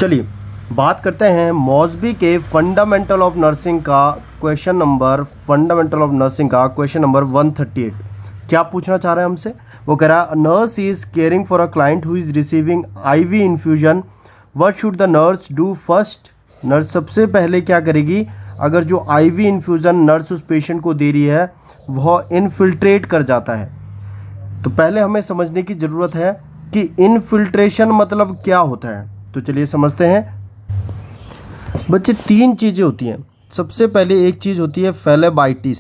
चलिए बात करते हैं मॉसबी के फंडामेंटल ऑफ नर्सिंग का क्वेश्चन नंबर 138। क्या पूछना चाह रहे हैं हमसे? वो कह रहा है nurse is caring for a client who is receiving IV infusion, what should the nurse do first? Nurse सबसे पहले क्या करेगी अगर जो आईवी इन्फ्यूज़न नर्स उस पेशेंट को दे रही है वह इनफिल्ट्रेट कर जाता है? तो पहले हमें समझने की ज़रूरत है कि इनफिल्ट्रेशन मतलब क्या होता है। तो चलिए समझते हैं। बच्चे, तीन चीज़ें होती हैं। सबसे पहले एक चीज़ होती है फेलेबाइटिस,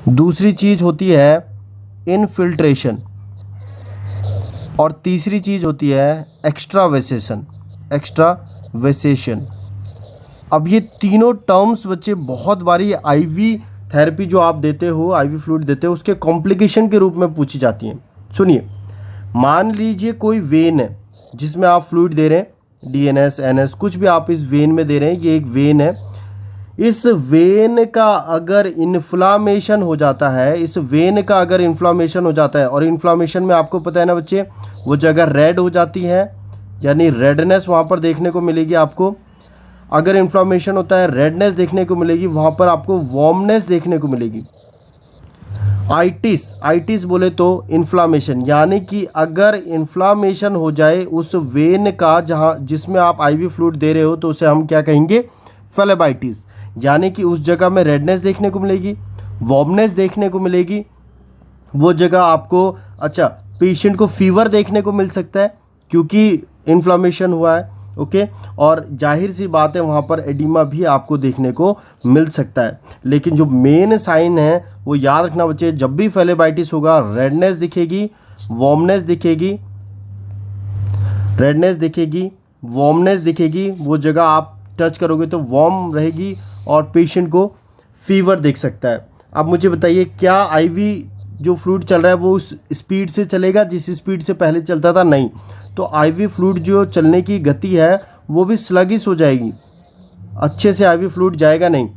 दूसरी चीज़ होती है इनफिल्ट्रेशन और तीसरी चीज़ होती है एक्स्ट्रावेसेशन। अब ये तीनों टर्म्स बच्चे बहुत बारी आईवी थेरेपी जो आप देते हो, आईवी फ्लूइड देते हो, उसके कॉम्प्लिकेशन के रूप में पूछी जाती हैं। सुनिए, मान लीजिए कोई वेन है जिसमें आप फ्लूइड दे रहे हैं, डीएनएस एनएस कुछ भी आप इस वेन में दे रहे हैं, ये एक वेन है। इस वेन का अगर इन्फ्लामेशन हो जाता है, और इन्फ्लामेशन में आपको पता है ना बच्चे, वो जगह रेड हो जाती है, यानी रेडनेस वहाँ पर देखने को मिलेगी आपको। अगर इन्फ्लामेशन होता है रेडनेस देखने को मिलेगी, वहाँ पर आपको वार्मनेस देखने को मिलेगी। आइटिस बोले तो इन्फ्लामेशन, यानी कि अगर इन्फ्लामेशन हो जाए उस वेन का जिसमें आप आईवी फ्लूइड दे रहे हो, तो उसे हम क्या कहेंगे? फेलेबाइटिस। यानी कि उस जगह में रेडनेस देखने को मिलेगी, वार्मनेस देखने को मिलेगी, वो जगह आपको पेशेंट को फीवर देखने को मिल सकता है क्योंकि इन्फ्लामेशन हुआ है। ओके, और जाहिर सी बात है वहाँ पर एडिमा भी आपको देखने को मिल सकता है। लेकिन जो मेन साइन है वो याद रखना बच्चे, जब भी फेलेबाइटिस होगा रेडनेस दिखेगी, वार्मनेस दिखेगी, वो जगह आप टच करोगे तो वार्म रहेगी और पेशेंट को फीवर देख सकता है। अब मुझे बताइए, क्या आईवी जो फ्लूइड चल रहा है वो उस स्पीड से चलेगा जिस स्पीड से पहले चलता था? नहीं। तो आईवी फ्लूइड जो चलने की गति है वो भी स्लगिश हो जाएगी, अच्छे से आईवी फ्लूइड जाएगा नहीं।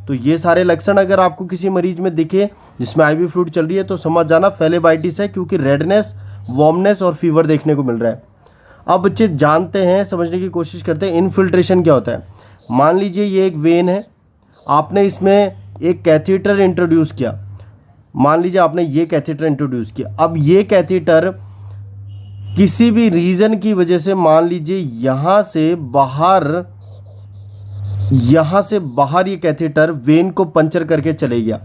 तो ये सारे लक्षण अगर आपको किसी मरीज में दिखे जिसमें आईवी फ्लूइड चल रही है तो समझ जाना फेलेबाइटिस है, क्योंकि रेडनेस, वार्मनेस और फीवर देखने को मिल रहा है। अब बच्चे जानते हैं, समझने की कोशिश करते हैं इनफिल्ट्रेशन क्या होता है। मान लीजिए ये एक वेन है, आपने इसमें एक कैथेटर इंट्रोड्यूस किया। अब ये कैथेटर किसी भी रीज़न की वजह से, मान लीजिए यहाँ से बाहर ये कैथेटर वेन को पंचर करके चले गया,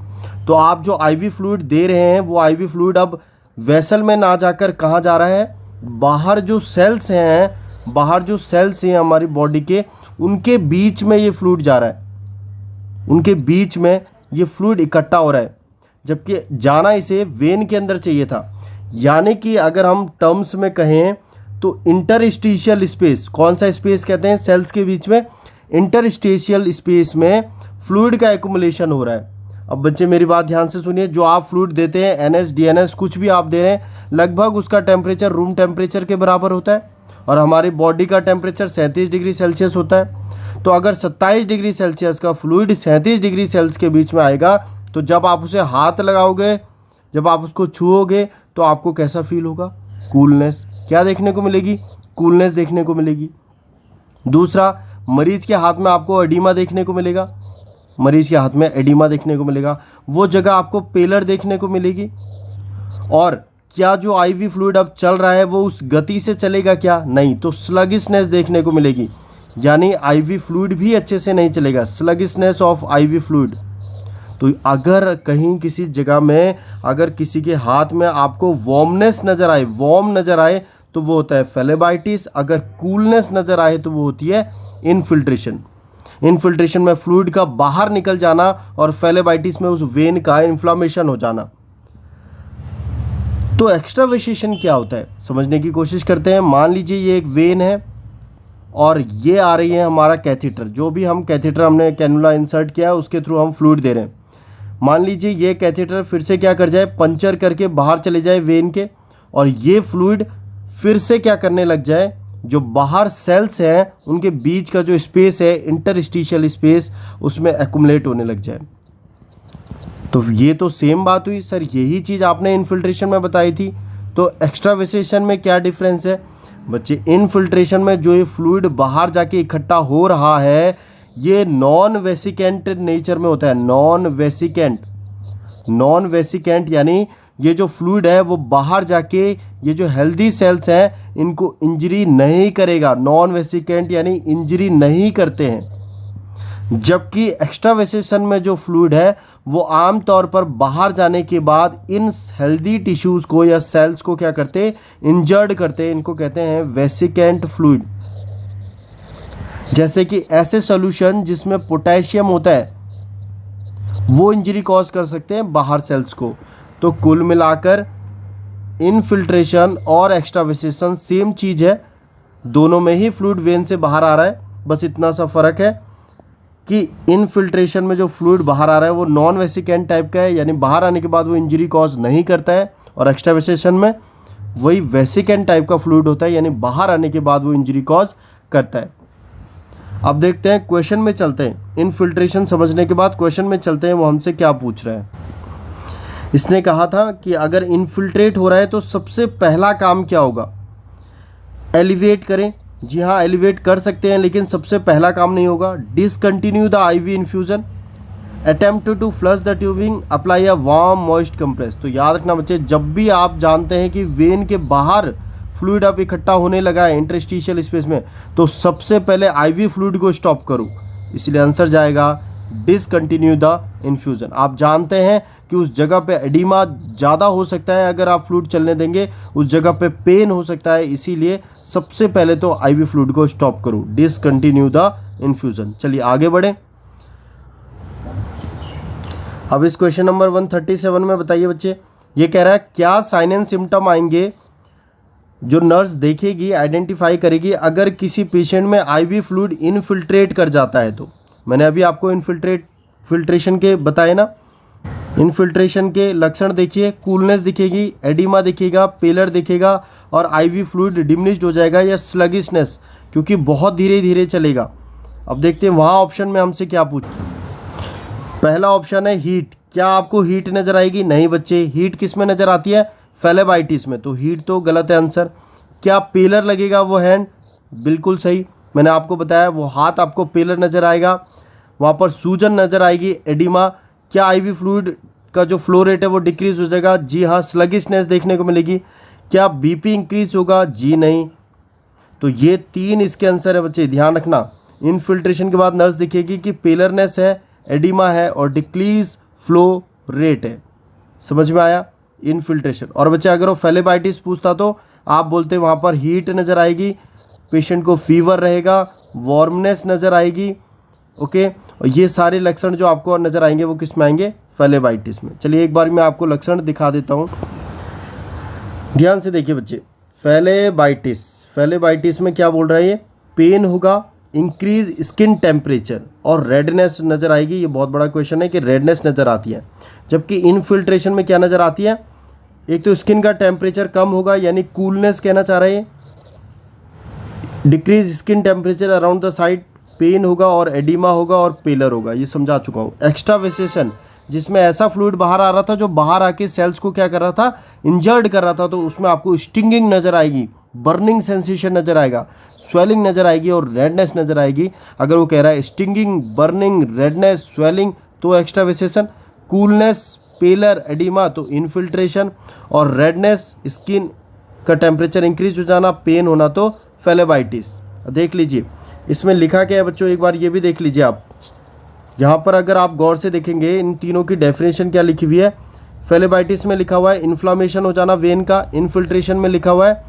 तो आप जो आईवी फ्लूइड दे रहे हैं वो आईवी फ्लूइड अब वेसल में ना जाकर कहाँ जा रहा है? बाहर जो सेल्स हैं हमारी बॉडी के, उनके बीच में ये फ्लूइड जा रहा है, उनके बीच में ये फ्लूइड इकट्ठा हो रहा है, जबकि जाना इसे वेन के अंदर चाहिए था। यानी कि अगर हम टर्म्स में कहें तो इंटरस्टिशियल स्पेस, कौन सा स्पेस कहते हैं सेल्स के बीच में? इंटरस्टिशियल स्पेस में फ्लूइड का एक्युमुलेशन हो रहा है। अब बच्चे मेरी बात ध्यान से सुनिए, जो आप फ्लूइड देते हैं एनएस डीएनएस कुछ भी आप दे रहे हैं, लगभग उसका टेम्परेचर रूम टेम्परेचर के बराबर होता है और हमारी बॉडी का टेम्परेचर 37 डिग्री सेल्सियस होता है। तो अगर 27 डिग्री सेल्सियस का फ्लूइड 37 डिग्री सेल्सियस के बीच में आएगा, तो जब आप उसे हाथ लगाओगे, जब आप उसको छुओगे, तो आपको कैसा फील होगा? कूलनेस। क्या देखने को मिलेगी? कूलनेस देखने को मिलेगी। दूसरा, मरीज के हाथ में आपको एडिमा देखने को मिलेगा, वो जगह आपको पेलर देखने को मिलेगी। और क्या जो आईवी फ्लूइड अब चल रहा है वो उस गति से चलेगा क्या? नहीं। तो स्लगिशनेस देखने को मिलेगी, यानी आईवी फ्लूइड भी अच्छे से नहीं चलेगा, स्लगिशनेस ऑफ आईवी फ्लूइड। तो अगर कहीं किसी जगह में, अगर किसी के हाथ में आपको वार्म नज़र आए तो वो होता है फेलेबाइटिस। अगर कूलनेस नज़र आए तो वो होती है इनफिल्ट्रेशन में फ्लूइड का बाहर निकल जाना और फेलेबाइटिस में उस वेन का इन्फ्लामेशन हो जाना। तो एक्स्ट्रावेसेशन क्या होता है समझने की कोशिश करते हैं। मान लीजिए ये एक वेन है और ये आ रही है हमारा कैथेटर, जो भी हम कैथेटर हमने कैनुला इंसर्ट किया है उसके थ्रू हम फ्लूइड दे रहे हैं। मान लीजिए ये कैथेटर फिर से क्या कर जाए, पंचर करके बाहर चले जाए वेन के, और ये फ्लूइड फिर से क्या करने लग जाए, जो बाहर सेल्स हैं उनके बीच का जो स्पेस है, इंटरस्टिशियल स्पेस, उसमें एक्युमुलेट होने लग जाए। तो ये तो सेम बात हुई सर, यही चीज़ आपने इनफिल्ट्रेशन में बताई थी। तो एक्स्ट्रावेसेशन में क्या डिफरेंस है? बच्चे इनफिल्ट्रेशन में जो ये फ्लूइड बाहर जाके इकट्ठा हो रहा है ये नॉन वेसिकेंट नेचर में होता है। नॉन वेसिकेंट यानी ये जो फ्लूइड है वो बाहर जाके ये जो हेल्दी सेल्स हैं इनको इंजरी नहीं करेगा। नॉन वेसिकेंट यानी इंजरी नहीं करते हैं। जबकि एक्स्ट्रावेसेशन में जो फ्लूइड है वो आम तौर पर बाहर जाने के बाद इन हेल्दी टिश्यूज़ को या सेल्स को क्या करते हैं, इंजर्ड करते हैं। इनको कहते हैं वेसिकेंट फ्लूइड। जैसे कि ऐसे सॉल्यूशन जिसमें पोटेशियम होता है वो इंजरी कॉज कर सकते हैं बाहर सेल्स को। तो कुल मिलाकर इनफिल्ट्रेशन और एक्स्ट्रावेसेशन सेम चीज़ है, दोनों में ही फ्लूइड वेन से बाहर आ रहा है। बस इतना सा फ़र्क है कि इनफिल्ट्रेशन में जो फ्लूइड बाहर आ रहा है वो नॉन वेसिकेंट टाइप का है, यानी बाहर आने के बाद वो इंजरी कॉज नहीं करता है, और एक्स्ट्रावेसेशन में वही वेसिकेंट टाइप का फ्लूइड होता है, यानी बाहर आने के बाद वो इंजरी कॉज करता है। अब देखते हैं क्वेश्चन में चलते हैं। इनफिल्ट्रेशन समझने के बाद क्वेश्चन में चलते हैं, वो हमसे क्या पूछ रहा है। इसने कहा था कि अगर इनफिल्ट्रेट हो रहा है तो सबसे पहला काम क्या होगा, एलिवेट करें। जी हाँ, एलिवेट कर सकते हैं, लेकिन सबसे पहला काम नहीं होगा। Discontinue the IV infusion, attempt to flush the tubing, apply a warm moist compress. तो याद रखना बच्चे, जब भी आप जानते हैं कि वेन के बाहर फ्लूइड अब इकट्ठा होने लगा है इंटरस्टिशियल स्पेस में, तो सबसे पहले आईवी फ्लूइड को स्टॉप करो। इसलिए आंसर जाएगा डिसकंटिन्यू द इन्फ्यूजन। आप जानते हैं कि उस जगह पे एडिमा ज़्यादा हो सकता है अगर आप फ्लूइड चलने देंगे, उस जगह पे पेन हो सकता है, इसीलिए सबसे पहले तो आईवी फ्लूइड को स्टॉप करो, डिसकंटिन्यू द इन्फ्यूजन। चलिए आगे बढ़ें। अब इस क्वेश्चन नंबर 137 में बताइए बच्चे, ये कह रहा है क्या साइन एंड सिम्टम आएंगे जो नर्स देखेगी, आइडेंटिफाई करेगी अगर किसी पेशेंट में आईवी फ्लूइड इनफिल्ट्रेट कर जाता है। तो मैंने अभी आपको फिल्ट्रेशन के बताए ना, इनफिल्ट्रेशन के लक्षण देखिए, कूलनेस दिखेगी, एडिमा दिखेगा, पेलर दिखेगा, और आईवी फ्लूइड डिमिनिश्ड हो जाएगा या स्लगिशनेस, क्योंकि बहुत धीरे धीरे चलेगा। अब देखते हैं वहाँ ऑप्शन में हमसे क्या पूछ। पहला ऑप्शन है हीट। क्या आपको हीट नज़र आएगी? नहीं बच्चे, हीट किस में नज़र आती है? फेलेबाइटिस में, तो हीट तो गलत है आंसर। क्या पेलर लगेगा वो हैंड? बिल्कुल सही, मैंने आपको बताया वो हाथ आपको पेलर नज़र आएगा, वहाँ पर सूजन नज़र आएगी, एडिमा। क्या आईवी फ्लूइड का जो फ्लो रेट है वो डिक्रीज हो जाएगा? जी हाँ। स्लगिशनेस देखने को मिलेगी। क्या बीपी इंक्रीज होगा? जी नहीं। तो ये तीन इसके आंसर है बच्चे, ध्यान रखना। इनफिल्ट्रेशन के बाद नर्स दिखेगी कि पेलरनेस है, एडिमा है और डिक्रीज फ्लो रेट है। समझ में आया? इनफिल्ट्रेशन। और बच्चे अगर वो फेलेबाइटिस पूछता तो आप बोलते वहाँ पर हीट नज़र आएगी, पेशेंट को फीवर रहेगा, वार्मनेस नज़र आएगी, ओके। और ये सारे लक्षण जो आपको नज़र आएंगे वो किस में आएंगे? फेलेबाइटिस में। चलिए एक बार मैं आपको लक्षण दिखा देता हूँ, ध्यान से देखिए बच्चे। फेलेबाइटिस में क्या बोल रहा है ये? पेन होगा, इंक्रीज स्किन टेम्परेचर और रेडनेस नज़र आएगी। ये बहुत बड़ा क्वेश्चन है कि रेडनेस नज़र आती है। जबकि इनफिल्ट्रेशन में क्या नज़र आती है? एक तो स्किन का टेम्परेचर कम होगा, यानी कूलनेस कहना चाह रहे हैं, decrease skin temperature around the side, pain होगा और एडिमा होगा और पेलर होगा। ये समझा चुका हूँ। एक्स्ट्रावेसेशन, जिसमें ऐसा फ्लूइड बाहर आ रहा था जो बाहर आके सेल्स को क्या कर रहा था? इंजर्ड कर रहा था, तो उसमें आपको स्टिंगिंग नज़र आएगी, बर्निंग सेंसेशन नज़र आएगा, स्वेलिंग नज़र आएगी और रेडनेस नज़र आएगी। अगर वो कह रहा है स्टिंगिंग, बर्निंग, रेडनेस, स्वेलिंग, तो एक्स्ट्रावेसेशन। कूलनेस, पेलर, एडिमा, तो इनफिल्ट्रेशन। और रेडनेस, स्किन का टेम्परेचर इंक्रीज हो जाना, पेन होना, तो फेलेबाइटिस। देख लीजिए इसमें लिखा क्या है बच्चों, एक बार ये भी देख लीजिए आप। यहाँ पर अगर आप गौर से देखेंगे इन तीनों की डेफिनेशन क्या लिखी हुई है। फेलेबाइटिस में लिखा हुआ है इन्फ्लामेशन हो जाना वेन का, इनफिल्ट्रेशन में लिखा हुआ है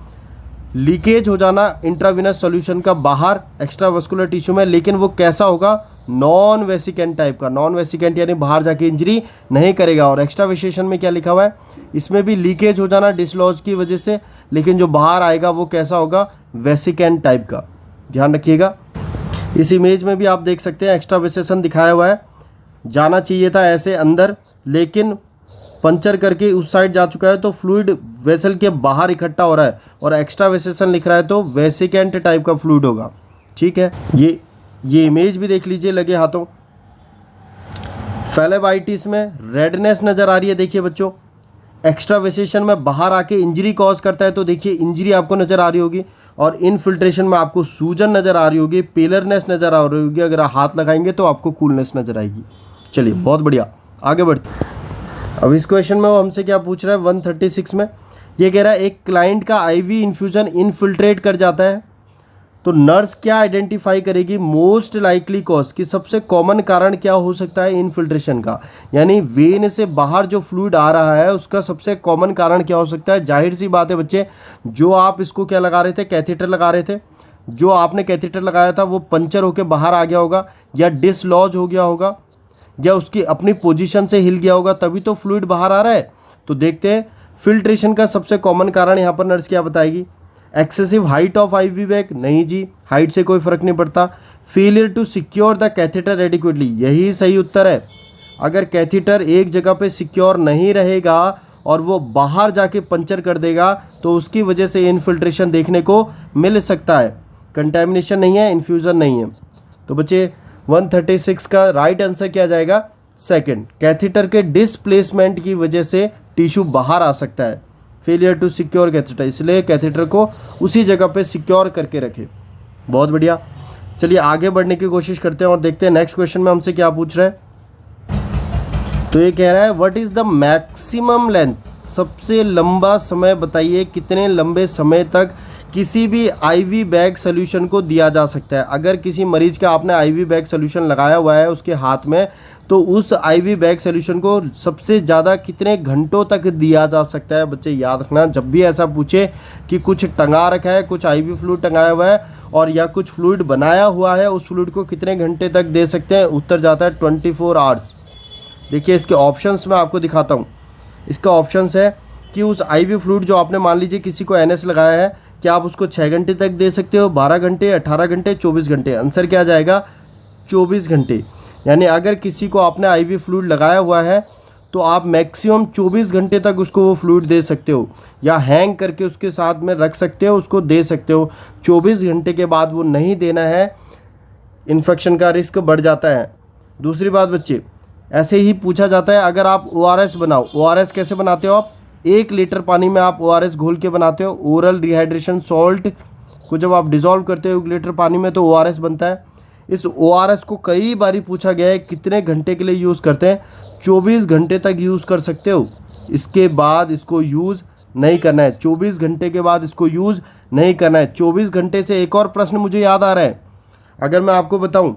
लीकेज हो जाना इंट्राविनस सॉल्यूशन का बाहर एक्स्ट्रावास्कुलर टिश्यू में, लेकिन वो कैसा होगा? नॉन वेसिकेंट टाइप का। नॉन वेसिकेंट यानी बाहर जाके इंजरी नहीं करेगा। और एक्स्ट्रावेसेशन में क्या लिखा हुआ है? इसमें भी लीकेज हो जाना डिसलॉज की वजह से, लेकिन जो बाहर आएगा वो कैसा होगा? वेसिकेंट टाइप का। ध्यान रखिएगा। इस इमेज में भी आप देख सकते हैं एक्स्ट्रावेसेशन दिखाया हुआ है, जाना चाहिए था ऐसे अंदर, लेकिन पंचर करके उस साइड जा चुका है, तो फ्लूइड वेसल के बाहर इकट्ठा हो रहा है। और एक्स्ट्रावेसेशन लिख रहा है तो वेसिकेंट टाइप का फ्लूइड होगा। ठीक है, ये इमेज भी देख लीजिए लगे हाथों। फेलेबाइटिस में रेडनेस नज़र आ रही है, देखिए बच्चों। एक्स्ट्रावेसेशन में बाहर आके इंजरी कॉज करता है, तो देखिए इंजरी आपको नज़र आ रही होगी। और इनफिल्ट्रेशन में आपको सूजन नज़र आ रही होगी, पेलरनेस नज़र आ रही होगी, अगर आप हाथ लगाएंगे तो आपको कूलनेस नज़र आएगी। चलिए बहुत बढ़िया, आगे बढ़ते। अब इस क्वेश्चन में वो हमसे क्या पूछ रहा है 136 में, ये कह रहा है एक क्लाइंट का आईवी इन्फ्यूज़न इनफिल्ट्रेट कर जाता है, तो नर्स क्या आइडेंटिफाई करेगी मोस्ट लाइकली कॉज, कि सबसे कॉमन कारण क्या हो सकता है इनफिल्ट्रेशन का, यानी वेन से बाहर जो फ्लूइड आ रहा है उसका सबसे कॉमन कारण क्या हो सकता है। जाहिर सी बात है बच्चे, जो आप इसको क्या लगा रहे थे, कैथेटर लगा रहे थे, जो आपने कैथेटर लगाया था वो पंचर होकर बाहर आ गया होगा, या डिसलॉज हो गया होगा, या उसकी अपनी पोजीशन से हिल गया होगा, तभी तो फ्लूइड बाहर आ रहा है। तो देखते हैं फिल्ट्रेशन का सबसे कॉमन कारण यहाँ पर नर्स क्या बताएगी। Excessive height of IV bag, नहीं जी, हाइट से कोई फर्क नहीं पड़ता। Failure to secure the catheter adequately, यही सही उत्तर है। अगर कैथेटर एक जगह पे सिक्योर नहीं रहेगा और वो बाहर जाके पंचर कर देगा तो उसकी वजह से इनफिल्ट्रेशन देखने को मिल सकता है। कंटेमिनेशन नहीं है, इन्फ्यूज़न नहीं है। तो बच्चे 136 का राइट आंसर क्या जाएगा, सेकंड, कैथेटर के डिस्प्लेसमेंट की वजह से टिश्यू बाहर आ सकता है। फेलियर टू सिक्योर कैथेटर, इसलिए कैथेटर को उसी जगह पे सिक्योर करके रखे। बहुत बढ़िया, चलिए आगे बढ़ने की कोशिश करते हैं और देखते हैं नेक्स्ट क्वेश्चन में हमसे क्या पूछ रहा है। तो ये कह रहा है what is the maximum length, सबसे लंबा समय बताइए, कितने लंबे समय तक किसी भी आईवी बैग सोल्यूशन को दिया जा सकता है। अगर किसी मरीज का आपने आईवी बैग सोल्यूशन लगाया हुआ है उसके हाथ में, तो उस आईवी बैग सोल्यूशन को सबसे ज़्यादा कितने घंटों तक दिया जा सकता है। बच्चे याद रखना, जब भी ऐसा पूछे कि कुछ टंगा रखा है, कुछ आईवी फ्लूइड टंगाया हुआ है और या कुछ फ्लूइड बनाया हुआ है, उस फ्लूइड को कितने घंटे तक दे सकते हैं, उत्तर जाता है 24 आवर्स। देखिए इसके ऑप्शंस मैं आपको दिखाता हूँ। इसका ऑप्शंस है कि उस आईवी फ्लूइड जो आपने मान लीजिए किसी को एनएस लगाया है, क्या आप उसको 6 घंटे तक दे सकते हो, 12 घंटे, 18 घंटे, 24 घंटे। आंसर क्या जाएगा, 24 घंटे। यानी अगर किसी को आपने आईवी फ्लूइड लगाया हुआ है तो आप मैक्सिमम 24 घंटे तक उसको वो फ्लूइड दे सकते हो, या हैंग करके उसके साथ में रख सकते हो, उसको दे सकते हो। 24 घंटे के बाद वो नहीं देना है, इन्फेक्शन का रिस्क बढ़ जाता है। दूसरी बात बच्चे, ऐसे ही पूछा जाता है अगर आप ORS बनाओ, ORS कैसे बनाते हो आप, 1 लीटर पानी में आप ORS घोल के बनाते हो। ओरल रिहाइड्रेशन सॉल्ट को जब आप डिज़ोल्व करते हो 1 लीटर पानी में तो ORS बनता है। इस ORS को कई बारी पूछा गया है कितने घंटे के लिए यूज़ करते हैं, 24 घंटे तक यूज़ कर सकते हो, इसके बाद इसको यूज़ नहीं करना है। 24 घंटे के बाद इसको यूज़ नहीं करना है। 24 घंटे से एक और प्रश्न मुझे याद आ रहा है, अगर मैं आपको बताऊं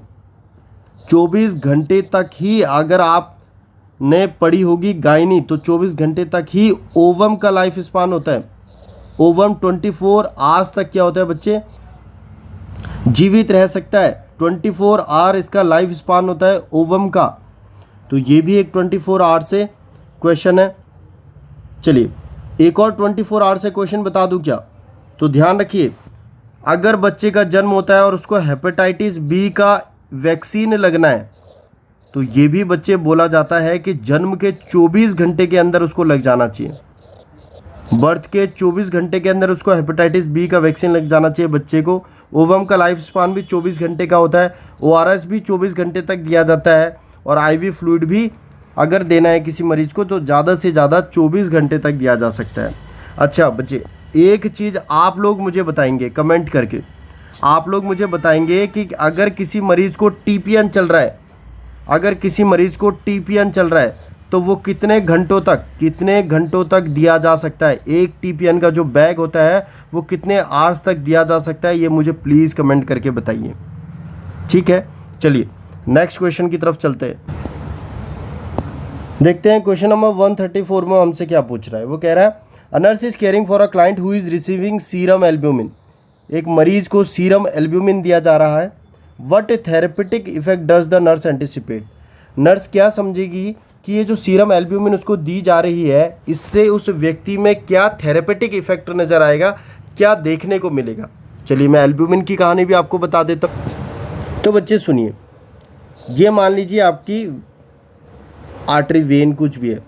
24 घंटे तक ही अगर आपने पढ़ी होगी गायनी, तो 24 घंटे तक ही ओवम का लाइफ स्पान होता है। ओवम 24 आवर्स तक क्या होता है बच्चे, जीवित रह सकता है। 24 आवर इसका लाइफ स्पान होता है ओवम का। तो ये भी एक 24 आवर से क्वेश्चन है। चलिए एक और 24 आवर से क्वेश्चन बता दूं क्या, तो ध्यान रखिए, अगर बच्चे का जन्म होता है और उसको हेपेटाइटिस बी का वैक्सीन लगना है, तो ये भी बच्चे बोला जाता है कि जन्म के 24 घंटे के अंदर उसको लग जाना चाहिए। बर्थ के 24 घंटे के अंदर उसको हेपेटाइटिस बी का वैक्सीन लग जाना चाहिए बच्चे को। ओवम का लाइफ स्पान भी 24 घंटे का होता है। ORS भी 24 घंटे तक दिया जाता है, और आईवी फ्लूइड भी अगर देना है किसी मरीज को तो ज़्यादा से ज़्यादा 24 घंटे तक दिया जा सकता है। अच्छा बच्चे, एक चीज़ आप लोग मुझे बताएंगे कमेंट करके, आप लोग मुझे बताएंगे कि अगर किसी मरीज़ को TPN चल रहा है, अगर किसी मरीज़ को TPN चल रहा है तो वो कितने घंटों तक दिया जा सकता है। एक TPN का जो बैग होता है वो कितने आवर्स तक दिया जा सकता है, ये मुझे प्लीज़ कमेंट करके बताइए। ठीक है, चलिए नेक्स्ट क्वेश्चन की तरफ चलते हैं। देखते हैं क्वेश्चन नंबर 134 में हमसे क्या पूछ रहा है। वो कह रहा है a nurse is caring for a client who is receiving serum albumin. एक मरीज को सीरम एल्ब्यूमिन दिया जा रहा है। What therapeutic effect does the nurse anticipate. Nurse क्या समझेगी कि ये जो सीरम एल्ब्यूमिन उसको दी जा रही है, इससे उस व्यक्ति में क्या थेरेपेटिक इफेक्ट नज़र आएगा, क्या देखने को मिलेगा। चलिए मैं एल्ब्यूमिन की कहानी भी आपको बता देता हूँ। तो बच्चे सुनिए, ये मान लीजिए आपकी आर्टरी वेन कुछ भी है।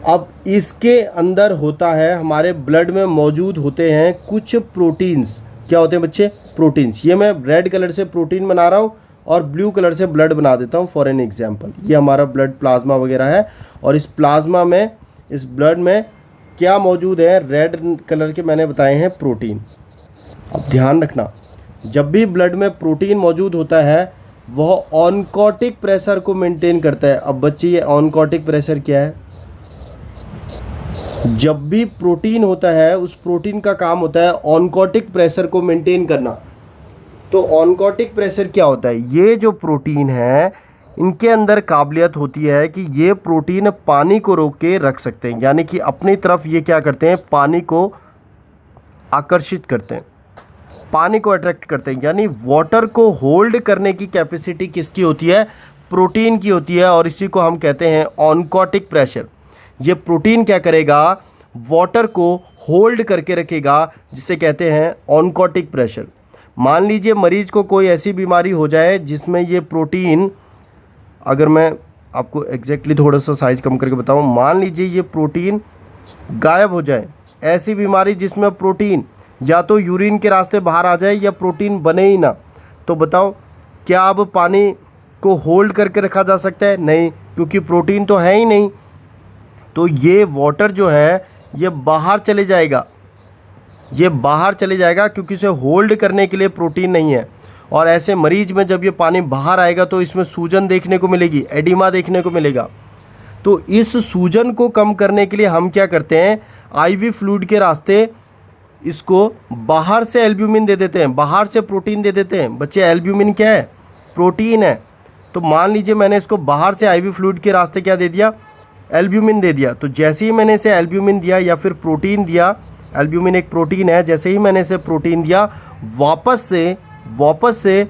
अब इसके अंदर होता है, हमारे ब्लड में मौजूद होते हैं कुछ प्रोटीन्स। क्या होते हैं बच्चे, प्रोटीन्स। ये मैं रेड कलर से प्रोटीन बना रहा हूँ और ब्लू कलर से ब्लड बना देता हूँ फॉर एन एग्जाम्पल। ये हमारा ब्लड प्लाज्मा वगैरह है, और इस प्लाज्मा में, इस ब्लड में क्या मौजूद है, रेड कलर के मैंने बताए हैं प्रोटीन। अब ध्यान रखना, जब भी ब्लड में प्रोटीन मौजूद होता है वह ऑनकोटिक प्रेशर को मेंटेन करता है। अब बच्चे ये ऑनकोटिक प्रेशर क्या है? जब भी प्रोटीन होता है उस प्रोटीन का काम होता है ऑनकोटिक प्रेशर को मेंटेन करना। तो ऑनकोटिक प्रेशर क्या होता है? ये जो प्रोटीन है इनके अंदर काबिलियत होती है कि ये प्रोटीन पानी को रोक के रख सकते हैं, यानी कि अपनी तरफ ये क्या करते हैं, पानी को आकर्षित करते हैं, पानी को अट्रैक्ट करते हैं। यानी वाटर को होल्ड करने की कैपेसिटी किसकी होती है? प्रोटीन की होती है, और इसी को हम कहते हैं ऑनकोटिक प्रेशर। ये प्रोटीन क्या करेगा? वाटर को होल्ड करके रखेगा, जिसे कहते हैं ऑनकोटिक प्रेशर। मान लीजिए मरीज को कोई ऐसी बीमारी हो जाए जिसमें ये प्रोटीन, अगर मैं आपको एग्जैक्टली थोड़ा सा साइज़ कम करके बताऊं, मान लीजिए ये प्रोटीन गायब हो जाए, ऐसी बीमारी जिसमें प्रोटीन या तो यूरिन के रास्ते बाहर आ जाए या प्रोटीन बने ही ना, तो बताओ क्या अब पानी को होल्ड करके रखा जा सकता है? नहीं, क्योंकि प्रोटीन तो है ही नहीं। तो ये वाटर जो है ये बाहर चले जाएगा, ये बाहर चले जाएगा क्योंकि इसे होल्ड करने के लिए प्रोटीन नहीं है। और ऐसे मरीज में जब ये पानी बाहर आएगा तो इसमें सूजन देखने को मिलेगी, एडिमा देखने को मिलेगा। तो इस सूजन को कम करने के लिए हम क्या करते हैं, आईवी फ्लूइड के रास्ते इसको बाहर से एल्ब्यूमिन दे देते हैं, बाहर से प्रोटीन दे देते हैं। बच्चे एल्ब्यूमिन क्या है? प्रोटीन है। तो मान लीजिए मैंने इसको बाहर से आईवी फ्लूइड के रास्ते क्या दे दिया, एल्ब्यूमिन दे दिया। तो जैसे ही मैंने इसे एल्ब्यूमिन दिया या फिर प्रोटीन दिया, एल्ब्यूमिन एक प्रोटीन है, जैसे ही मैंने इसे प्रोटीन दिया वापस से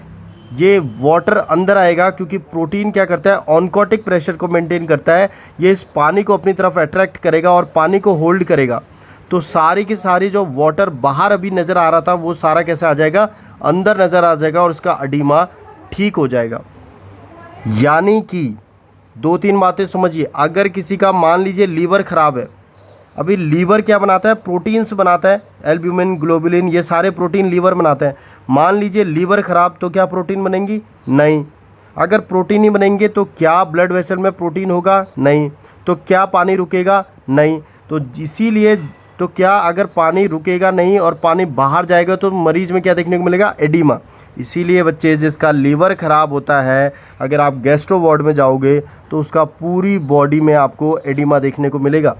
ये वाटर अंदर आएगा, क्योंकि प्रोटीन क्या करता है, ऑनकोटिक प्रेशर को मेंटेन करता है। ये इस पानी को अपनी तरफ अट्रैक्ट करेगा और पानी को होल्ड करेगा। तो सारी की सारी जो वाटर बाहर अभी नज़र आ रहा था वो सारा कैसे आ जाएगा, अंदर नज़र आ जाएगा और उसका एडिमा ठीक हो जाएगा। यानी कि 2-3 बातें समझिए। अगर किसी का मान लीजिए लीवर ख़राब है, अभी लीवर क्या बनाता है, प्रोटीन्स बनाता है, एल्ब्यूमिन, ग्लोबुलिन, ये सारे प्रोटीन लीवर बनाते हैं। मान लीजिए लीवर ख़राब, तो क्या प्रोटीन बनेंगी? नहीं। अगर प्रोटीन ही बनेंगे तो क्या ब्लड वेसल में प्रोटीन होगा? नहीं। तो क्या पानी रुकेगा? नहीं। तो इसीलिए तो क्या अगर पानी रुकेगा नहीं और पानी बाहर जाएगा तो मरीज में क्या देखने को मिलेगा, एडिमा। इसीलिए बच्चे जिसका लीवर ख़राब होता है, अगर आप गैस्ट्रो वार्ड में जाओगे तो उसका पूरी बॉडी में आपको एडिमा देखने को मिलेगा।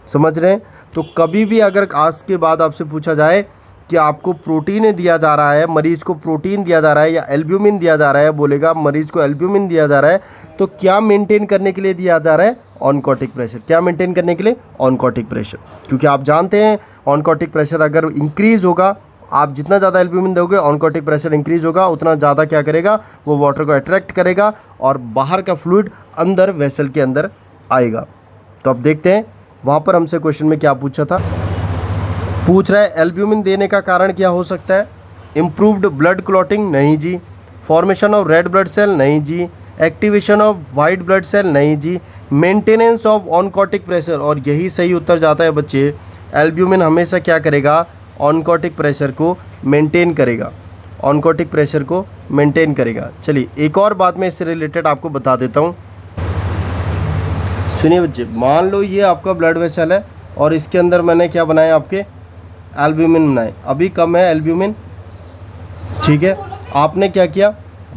समझ रहे हैं? तो कभी भी अगर आज के बाद आपसे पूछा जाए कि आपको प्रोटीन दिया जा रहा है, मरीज़ को प्रोटीन दिया जा रहा है या एल्ब्यूमिन दिया जा रहा है, बोलेगा मरीज़ को एल्ब्यूमिन दिया जा रहा है, तो क्या मेंटेन करने के लिए दिया जा रहा है, ऑनकोटिक प्रेशर। क्या मेंटेन करने के लिए, ऑनकोटिक प्रेशर। क्योंकि आप जानते हैं ऑनकोटिक प्रेशर अगर इंक्रीज़ होगा, आप जितना ज़्यादा एल्ब्यूमिन दोगे ऑनकोटिक प्रेशर इंक्रीज़ होगा, उतना ज़्यादा क्या करेगा, वो वाटर को अट्रैक्ट करेगा और बाहर का फ्लूइड अंदर वेसल के अंदर आएगा। तो अब देखते हैं वहाँ पर हमसे क्वेश्चन में क्या पूछा था। पूछ रहा है एल्ब्यूमिन देने का कारण क्या हो सकता है? Improved blood clotting? नहीं जी। Formation of red blood cell? नहीं जी। Activation of white blood cell? नहीं जी। Maintenance of oncotic pressure? और यही सही उत्तर जाता है बच्चे। एल्ब्यूमिन हमेशा क्या करेगा, ऑनकोटिक प्रेशर को मेंटेन करेगा, ऑनकोटिक प्रेशर को मेंटेन करेगा। चलिए एक और बात मैं इससे रिलेटेड आपको बता देता हूँ। सुनिए बच्चे, मान लो ये आपका ब्लड वेसल है और इसके अंदर मैंने क्या बनाया, आपके एल्ब्यूमिन बनाए। अभी कम है एल्ब्यूमिन, ठीक है। आपने क्या किया,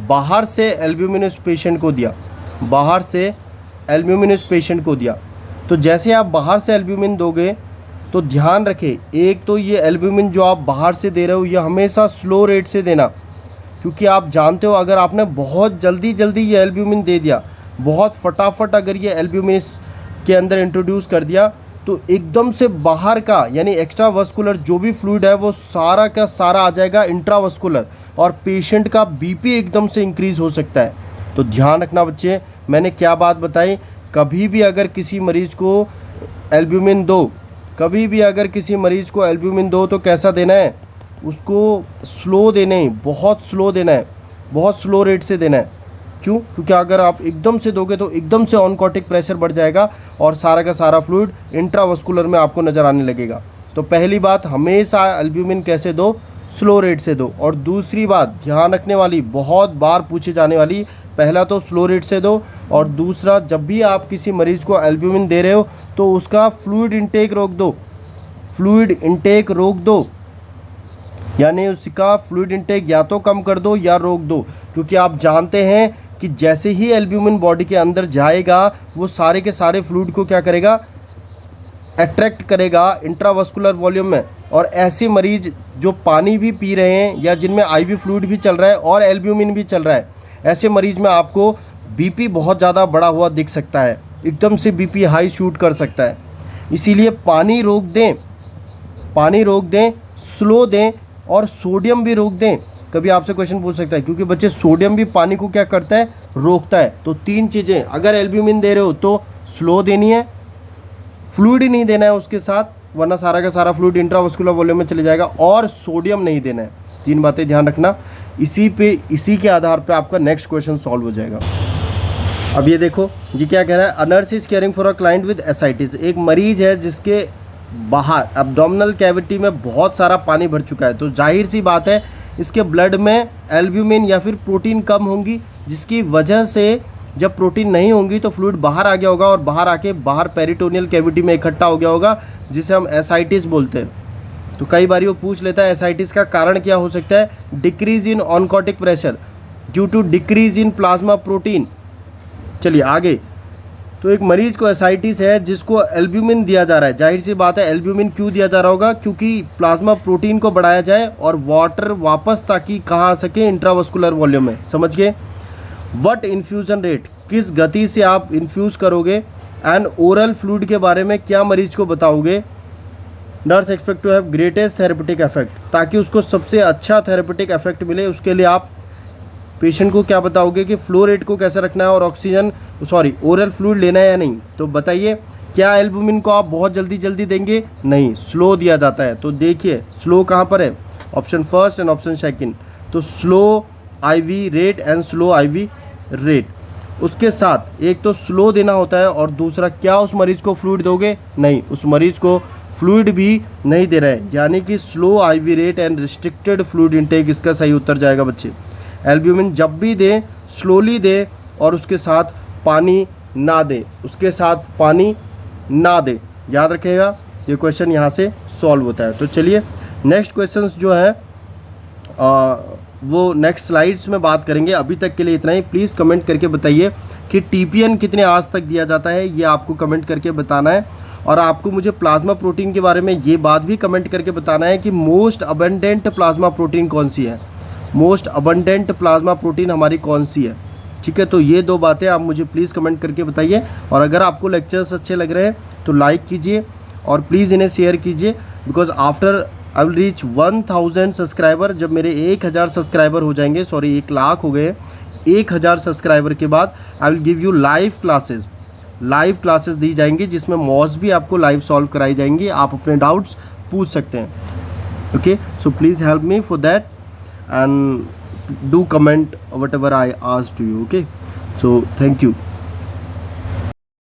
बाहर से एल्ब्यूमिन उस पेशेंट को दिया, बाहर से एल्ब्यूमिन उस पेशेंट को दिया। तो जैसे आप बाहर से एल्ब्यूमिन दोगे तो ध्यान रखें, एक तो ये एल्ब्यूमिन जो आप बाहर से दे रहे हो ये हमेशा स्लो रेट से देना, क्योंकि आप जानते हो अगर आपने बहुत जल्दी ये एल्ब्यूमिन दे दिया, बहुत फटाफट अगर ये एल्ब्यूमिन के अंदर इंट्रोड्यूस कर दिया तो एकदम से बाहर का यानी एक्स्ट्रा वस्कुलर जो भी फ्लूइड है वो सारा का सारा आ जाएगा इंट्रावस्कुलर, और पेशेंट का बीपी एकदम से इंक्रीज़ हो सकता है। तो ध्यान रखना बच्चे, मैंने क्या बात बताई, कभी भी अगर किसी मरीज़ को एल्ब्यूमिन दो, कभी भी अगर किसी मरीज़ को एल्ब्यूमिन दो तो कैसा देना है, उसको स्लो देना है, बहुत स्लो देना है, बहुत स्लो रेट से देना है। क्यों? क्योंकि अगर आप एकदम से दोगे तो एकदम से ऑनकोटिक प्रेशर बढ़ जाएगा और सारा का सारा फ्लूइड इंट्रावस्कुलर में आपको नज़र आने लगेगा। तो पहली बात, हमेशा एल्ब्यूमिन कैसे दो, स्लो रेट से दो। और दूसरी बात ध्यान रखने वाली, बहुत बार पूछी जाने वाली, पहला तो स्लो रेट से दो, और दूसरा जब भी आप किसी मरीज़ को एल्ब्यूमिन दे रहे हो तो उसका फ्लूइड इंटेक रोक दो, फ्लूइड इंटेक रोक दो। यानी उसका फ्लूइड इंटेक या तो कम कर दो या रोक दो, क्योंकि आप जानते हैं कि जैसे ही एल्ब्यूमिन बॉडी के अंदर जाएगा वो सारे के सारे फ्लूइड को क्या करेगा, अट्रैक्ट करेगा इंट्रावस्कुलर वॉल्यूम में। और ऐसे मरीज जो पानी भी पी रहे हैं या जिनमें आईवी फ्लूइड भी चल रहा है और एल्ब्यूमिन भी चल रहा है, ऐसे मरीज में आपको बीपी बहुत ज़्यादा बढ़ा हुआ दिख सकता है, एकदम से बीपी हाई शूट कर सकता है। इसीलिए पानी रोक दें, पानी रोक दें, स्लो दें और सोडियम भी रोक दें। कभी आपसे क्वेश्चन पूछ सकता है, क्योंकि बच्चे सोडियम भी पानी को क्या करता है, रोकता है। तो 3 चीज़ें, अगर एल्ब्यूमिन दे रहे हो तो स्लो देनी है, फ्लूइड ही नहीं देना है उसके साथ, वरना सारा का सारा फ्लूइड इंट्रावस्कुलर वॉल्यूम में चले जाएगा, और सोडियम नहीं देना है। 3 बातें ध्यान रखना, इसी के आधार पे आपका नेक्स्ट क्वेश्चन सॉल्व हो जाएगा। अब ये देखो, ये क्या कह रहा है, a nurse is caring for a client with ascites. एक मरीज है जिसके बाहर एब्डोमिनल कैविटी में बहुत सारा पानी भर चुका है, तो जाहिर सी बात है इसके ब्लड में एल्ब्यूमिन या फिर प्रोटीन कम होंगी, जिसकी वजह से जब प्रोटीन नहीं होंगी तो फ्लूइड बाहर आ गया होगा और बाहर आके बाहर पेरिटोनियल कैविटी में इकट्ठा हो गया होगा, जिसे हम एसाइटिस बोलते हैं। तो कई बार वो पूछ लेता है एसाइटिस का कारण क्या हो सकता है, decrease in oncotic pressure due to decrease in plasma protein. चलिए आगे, तो एक मरीज को एसाइटिस है जिसको एल्ब्यूमिन दिया जा रहा है, जाहिर सी बात है एल्ब्यूमिन क्यों दिया जा रहा होगा, क्योंकि प्लाज्मा प्रोटीन को बढ़ाया जाए और वाटर वापस ताकि कहाँ आ सके, इंट्रावस्कुलर वॉल्यूम में। समझ गए। व्हाट इन्फ्यूजन रेट, किस गति से आप इन्फ्यूज़ करोगे, एंड ओरल फ्लूइड के बारे में क्या मरीज को बताओगे। Nurse expect to have greatest therapeutic effect, ताकि उसको सबसे अच्छा थेरेपेटिक इफेक्ट मिले उसके लिए आप पेशेंट को क्या बताओगे कि फ्लो रेट को कैसे रखना है और ओरल फ्लूइड लेना है या नहीं। तो बताइए, क्या एल्ब्यूमिन को आप बहुत जल्दी देंगे, नहीं, स्लो दिया जाता है। तो देखिए स्लो कहाँ पर है, option first and option second. तो slow IV rate and slow IV rate, उसके साथ एक तो स्लो देना होता है और दूसरा क्या उस मरीज को फ्लूइड दोगे, नहीं, उस मरीज को फ्लूइड भी नहीं दे रहा है, यानी कि slow IV rate and restricted fluid intake इसका सही उत्तर जाएगा बच्चे। एल्ब्यूमिन जब भी दे स्लोली दे और उसके साथ पानी ना दे, उसके साथ पानी ना दे, याद रखिएगा। ये क्वेश्चन यहाँ से सॉल्व होता है। तो चलिए नेक्स्ट क्वेश्चंस जो है वो नेक्स्ट स्लाइड्स में बात करेंगे। अभी तक के लिए इतना ही। प्लीज़ कमेंट करके बताइए कि टीपीएन कितने आवर्स तक दिया जाता है, ये आपको कमेंट करके बताना है। और आपको मुझे प्लाज्मा प्रोटीन के बारे में ये बात भी कमेंट करके बताना है कि मोस्ट अबंडेंट प्लाज्मा प्रोटीन कौन सी है, मोस्ट अबंडेंट प्लाज्मा प्रोटीन हमारी कौन सी है। ठीक है, तो ये 2 बातें आप मुझे प्लीज़ कमेंट करके बताइए। और अगर आपको लेक्चर्स अच्छे लग रहे हैं तो लाइक कीजिए और प्लीज़ इन्हें शेयर कीजिए, because after I will reach 1000 subscriber, जब मेरे 1000 सब्सक्राइबर हो जाएंगे, 1 लाख हो गए, 1000 सब्सक्राइबर के बाद I will give you live classes दी जाएंगी, जिसमें मॉस भी आपको लाइव सॉल्व कराई जाएंगी, आप अपने डाउट्स पूछ सकते हैं। Okay, so please help me for that and do comment whatever I asked to you. Okay, so thank you.